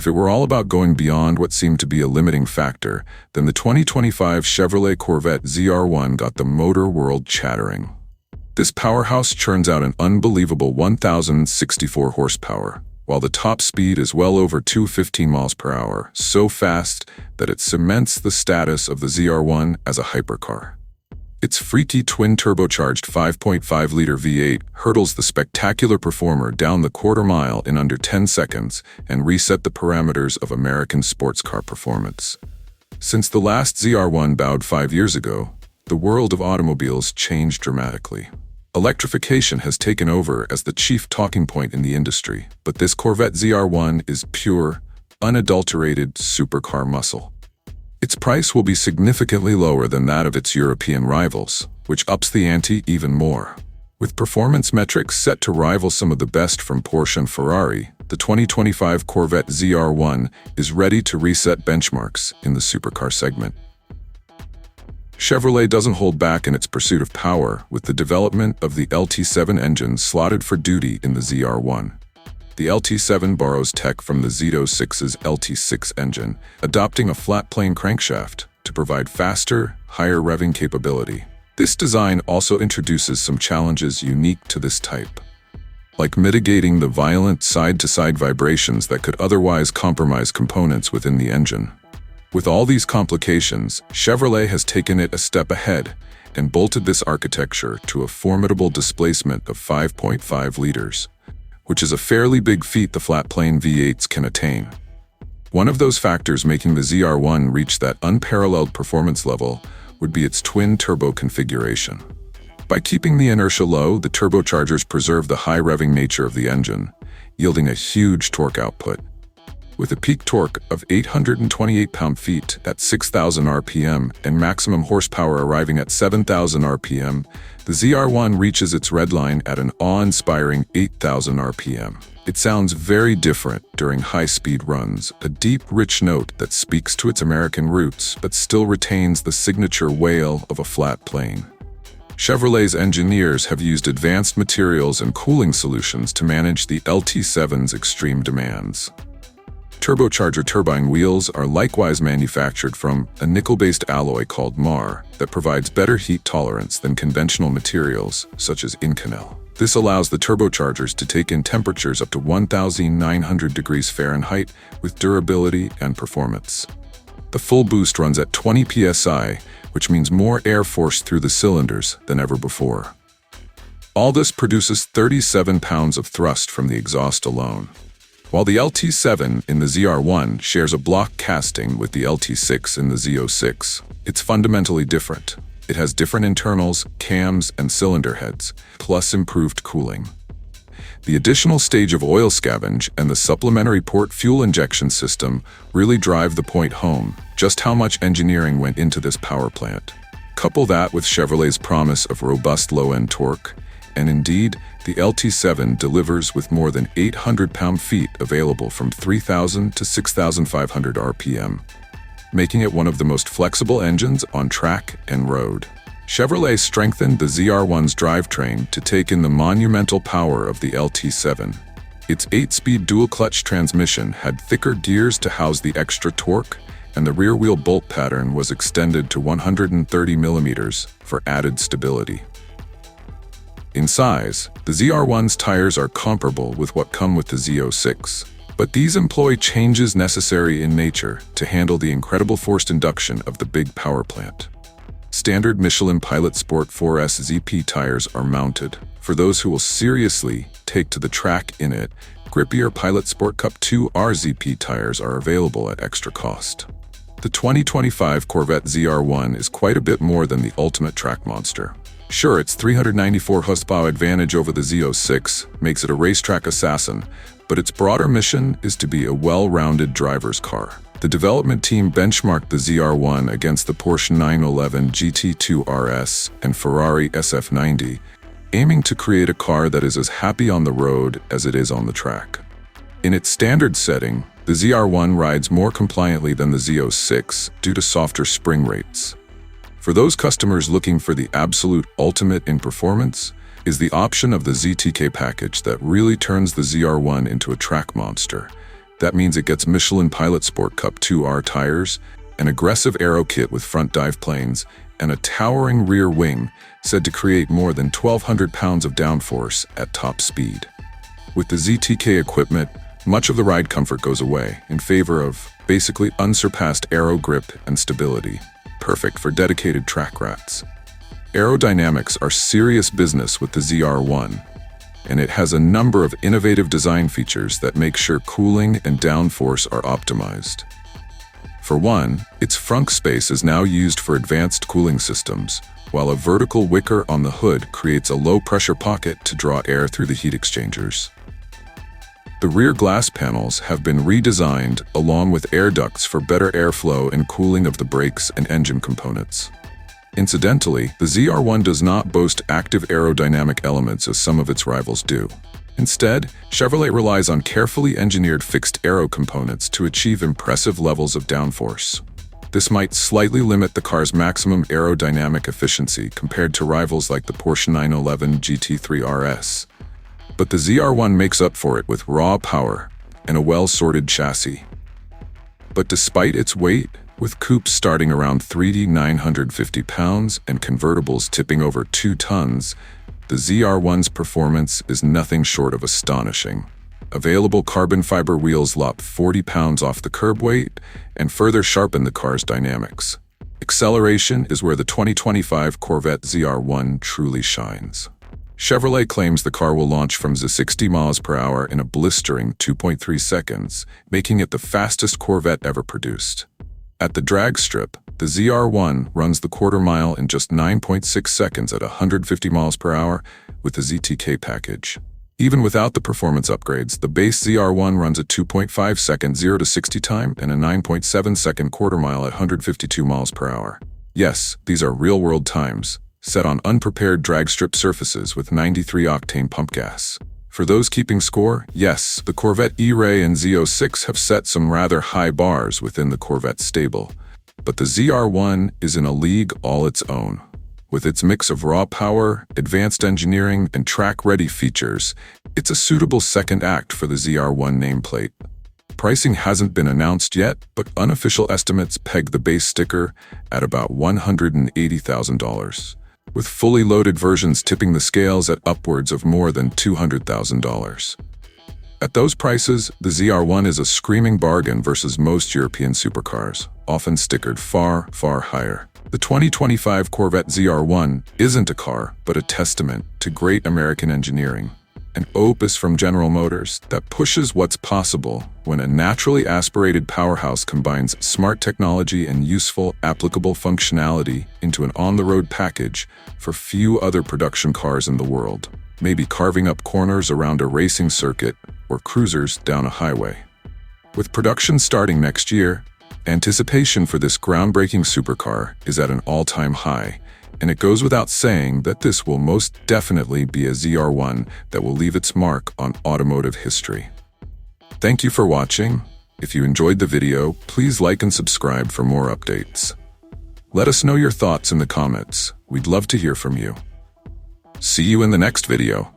If it were all about going beyond what seemed to be a limiting factor, then the 2025 Chevrolet Corvette ZR1 got the motor world chattering. This powerhouse churns out an unbelievable 1,064 horsepower, while the top speed is well over 215 miles per hour, so fast that it cements the status of the ZR1 as a hypercar. Its freaky twin-turbocharged 5.5-liter V8 hurdles the spectacular performer down the quarter mile in under 10 seconds and reset the parameters of American sports car performance. Since the last ZR1 bowed 5 years ago, the world of automobiles changed dramatically. Electrification has taken over as the chief talking point in the industry, but this Corvette ZR1 is pure, unadulterated supercar muscle. Its price will be significantly lower than that of its European rivals, which ups the ante even more. With performance metrics set to rival some of the best from Porsche and Ferrari, the 2025 Corvette ZR1 is ready to reset benchmarks in the supercar segment. Chevrolet doesn't hold back in its pursuit of power with the development of the LT7 engine slotted for duty in the ZR1. The LT7 borrows tech from the Z06's LT6 engine, adopting a flat-plane crankshaft to provide faster, higher revving capability. This design also introduces some challenges unique to this type, like mitigating the violent side-to-side vibrations that could otherwise compromise components within the engine. With all these complications, Chevrolet has taken it a step ahead and bolted this architecture to a formidable displacement of 5.5 liters. Which is a fairly big feat the flat-plane V8s can attain. One of those factors making the ZR1 reach that unparalleled performance level would be its twin-turbo configuration. By keeping the inertia low, the turbochargers preserve the high revving nature of the engine, yielding a huge torque output. With a peak torque of 828 pound-feet at 6,000 RPM and maximum horsepower arriving at 7,000 RPM, the ZR1 reaches its redline at an awe-inspiring 8,000 RPM. It sounds very different during high-speed runs, a deep, rich note that speaks to its American roots but still retains the signature wail of a flat plane. Chevrolet's engineers have used advanced materials and cooling solutions to manage the LT7's extreme demands. Turbocharger turbine wheels are likewise manufactured from a nickel-based alloy called MAR that provides better heat tolerance than conventional materials such as Inconel. This allows the turbochargers to take in temperatures up to 1,900 degrees Fahrenheit with durability and performance. The full boost runs at 20 psi, which means more air force through the cylinders than ever before. All this produces 37 pounds of thrust from the exhaust alone. While the LT7 in the ZR1 shares a block casting with the LT6 in the Z06, it's fundamentally different. It has different internals, cams, and cylinder heads, plus improved cooling. The additional stage of oil scavenge and the supplementary port fuel injection system really drive the point home just how much engineering went into this power plant. Couple that with Chevrolet's promise of robust low-end torque, and indeed, the LT7 delivers with more than 800 pound-feet available from 3,000 to 6,500 RPM, making it one of the most flexible engines on track and road. Chevrolet strengthened the ZR1's drivetrain to take in the monumental power of the LT7. Its 8-speed dual-clutch transmission had thicker gears to house the extra torque, and the rear-wheel bolt pattern was extended to 130 millimeters for added stability. In size, the ZR1's tires are comparable with what come with the Z06, but these employ changes necessary in nature to handle the incredible forced induction of the big power plant. Standard Michelin Pilot Sport 4S ZP tires are mounted. For those who will seriously take to the track in it, grippier Pilot Sport Cup 2 RZP tires are available at extra cost. The 2025 Corvette ZR1 is quite a bit more than the ultimate track monster. Sure, its 394 horsepower advantage over the Z06 makes it a racetrack assassin, but its broader mission is to be a well-rounded driver's car. The development team benchmarked the ZR1 against the Porsche 911 GT2 RS and Ferrari SF90, aiming to create a car that is as happy on the road as it is on the track. In its standard setting, the ZR1 rides more compliantly than the Z06 due to softer spring rates. For those customers looking for the absolute ultimate in performance, is the option of the ZTK package that really turns the ZR1 into a track monster, That means it gets Michelin Pilot Sport Cup 2R tires, an aggressive aero kit with front dive planes, and a towering rear wing said to create more than 1,200 pounds of downforce at top speed. With the ZTK equipment, much of the ride comfort goes away in favor of basically unsurpassed aero grip and stability, perfect for dedicated track rats. Aerodynamics are serious business with the ZR1, and it has a number of innovative design features that make sure cooling and downforce are optimized. For one, its frunk space is now used for advanced cooling systems, while a vertical wicker on the hood creates a low-pressure pocket to draw air through the heat exchangers. The rear glass panels have been redesigned along with air ducts for better airflow and cooling of the brakes and engine components. Incidentally, the ZR1 does not boast active aerodynamic elements as some of its rivals do. Instead, Chevrolet relies on carefully engineered fixed aero components to achieve impressive levels of downforce. This might slightly limit the car's maximum aerodynamic efficiency compared to rivals like the Porsche 911 GT3 RS. But the ZR1 makes up for it with raw power and a well-sorted chassis. But despite its weight, with coupes starting around 950 pounds and convertibles tipping over 2 tons, the ZR1's performance is nothing short of astonishing. Available carbon fiber wheels lop 40 pounds off the curb weight and further sharpen the car's dynamics. Acceleration is where the 2025 Corvette ZR1 truly shines. Chevrolet claims the car will launch from 60 miles per hour in a blistering 2.3 seconds, making it the fastest Corvette ever produced. At the drag strip, the ZR1 runs the quarter mile in just 9.6 seconds at 150 miles per hour with the ZTK package. Even without the performance upgrades, the base ZR1 runs a 2.5 second 0 to 60 time and a 9.7 second quarter mile at 152 miles per hour. Yes, these are real-world times, set on unprepared drag strip surfaces with 93-octane pump gas. For those keeping score, yes, the Corvette E-Ray and Z06 have set some rather high bars within the Corvette stable, but the ZR1 is in a league all its own. With its mix of raw power, advanced engineering, and track-ready features, it's a suitable second act for the ZR1 nameplate. Pricing hasn't been announced yet, but unofficial estimates peg the base sticker at about $180,000. With fully loaded versions tipping the scales at upwards of more than $200,000. At those prices, the ZR1 is a screaming bargain versus most European supercars, often stickered far, far higher. The 2025 Corvette ZR1 isn't a car, but a testament to great American engineering, an opus from General Motors that pushes what's possible when a naturally aspirated powerhouse combines smart technology and useful, applicable functionality into an on-the-road package for few other production cars in the world, maybe carving up corners around a racing circuit or cruisers down a highway. With production starting next year, anticipation for this groundbreaking supercar is at an all-time high, and it goes without saying that this will most definitely be a ZR1 that will leave its mark on automotive history. Thank you for watching. If you enjoyed the video, please like and subscribe for more updates. Let us know your thoughts in the comments. We'd love to hear from you. See you in the next video.